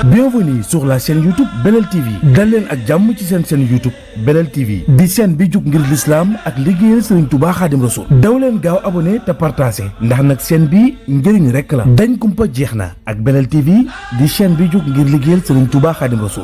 Bienvenue sur la chaîne YouTube Belel TV dal leen ak jàmm ci seen chaîne YouTube Belel TV di chaîne bi jug ngir l'islam ak liggéeyal Serigne Touba Khadim Rassoul daw leen gaaw abonné te partagé ndax nag chaîne bi njëriñ rekk la dañ kumpa jeex na ak Belel TV di chaîne bi jug ngir liggéeyal Serigne Touba Khadim Rassoul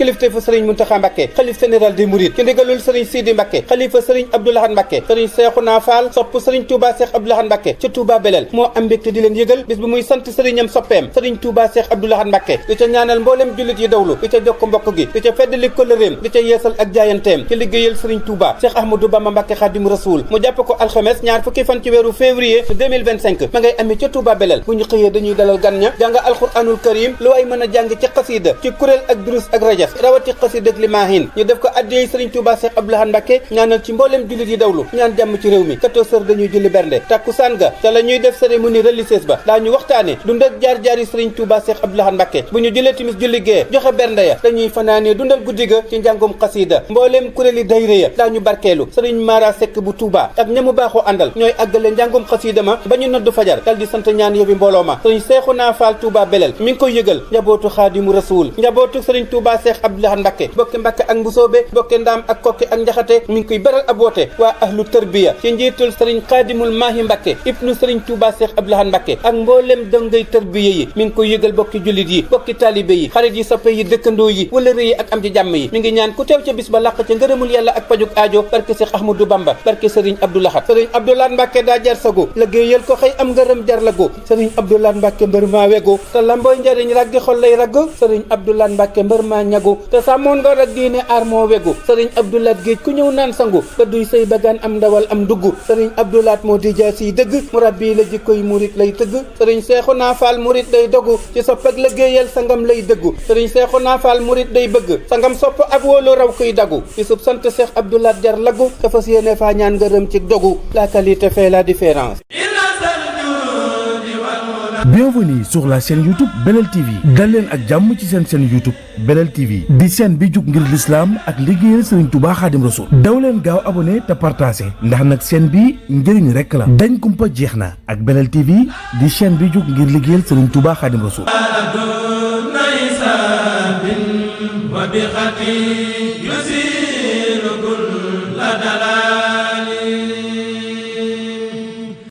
kilifteefu Serigne Mountakha Mbacké xalif général des Mourides ci ndigalul Serigne Sidi Mbacké xalifa Serigne Abdou Lahad Mbacké Serigne Cheikhouna Fall sopp Serigne Touba Cheikh Abdou Lahad Mbacké ci Touba Belel moo am mbégte di leen yëgal bis bi muy sant Serigne am soppeem Serigne Touba Cheikh Abdou Lahad Mbacké di ca ñaanal mboolem jullit yi dawlu di ca jokk mbokk gi di ca feddali kóllëreem di ca yeesal ak jaayanteem ci liggéeyal Serigne Touba Cheikh Ahmadou Bamba Mbacké Khadim Rassoul mu jàpp ko alxames ñaar fukki fan ci weeru février 2025 ma ngay amee ca Touba Belel bu ñu xëyee dañuy dalal gan ña jàng alxuraanul karim lu way mën a jàng ci xasida ci kuréel ak durus ak rajas rawati xasida dëgg li maahin ñu def ko addiyey Serigne Touba Cheikh Abdou Lahad Mbacké ñaanal ci mbooleem jullit yi dawlu ñaan jàmm ci réew mi 14h dañuy julli bernde takkusaan ga ca la ñuy def cérémonie religieuse ba daañu waxtaane dund ak jaar-jaari Serigne Touba Cheikh Abdou Lahad Mbacké bu ñu jullee timis julli gee joxe bernde ya dañuy fanaanee dundal guddi ga ci njàngum xasida mbooleem kuréeli dayre ya daañu barkeelu Serigne Mara Seck bu Touba ak ñamu baaxoo àndal ñooy àggale njàngum xasida ma ba ñu noddu fajar dal di sant ñaan yobi mbooloo ma Serigne Cheikhouna Fall Touba Belel mi ngi koy yëgal njabootu Khadimu Rassoul njabootu Serigne Touba Cheikh Abdou Lahad Mbacké bokki Mbacké ak Mbusoobe bokke Ndaam ak Kokki ak Njaxate mi ngi koy beral ab woote waa ahlu tarbiya ci njiitul Serigne Khadimul Mahi Mbacké ibnu Serigne Touba Cheikh Abdou Lahad Mbacké ak mboolem dongay tarbiya yi mi ngi koy yëgal bokki jullit yi bokki taalibe yi xarit yi soppe yi dëkkandoo yi wala rëy yi ak am ci jàmm yi mi ngi ñaan ku teew ca bis ba làq ca ngërëmul yàlla ak pajuk aajo barke Cheikh Ahmadou Bamba barke Serigne Abdou Lahad Serigne Abdou Lahad Mbacké daa jar sagu liggéeyal ko xëy am ngërëm jar la go Serigne Abdou Lahad Mbacké mbër maa wegu te lambooy njariñ raggi xol lay ragg Serigne Abdou Lahad Mbacké mbër maa ñagu te sàmmoon nga rag diine aar moo wegu Serigne Abdou Lahad géej ku ñëw naan sangu te duy say bagaan am ndawal am dugg Serigne Abdou Lahad moo di jaasi dëgg mu rabbi la jikkoy murit lay tëgg Serigne Cheikhouna Fall murit day dogu ci sopp ak liggéeyal sangam lay dëggu Serigne Cheikhouna Fall murit day bëgg sangam sopp ak wóolu raw kuy dagu ci sub sant Cheikh Abdou Lahad jar laggu te fas yéene faa ñaan ngërëm ci dogu la qualité fait la différence. Bienvenue sur la chaîne YouTube Belel TV dal leen ak jàmm ci seen chaîne YouTube Belel TV di chaîne bi jug ngir l'islam ak liggéeyal Serigne Touba Khadim Rassoul daw leen gaaw abonné te partagé ndax nag chaîne bi njëriñ rekk la dañ kumpa jeex na ak Belel TV di chaîne bi jug ngir liggéeyal Serigne Touba Khadim Rassoul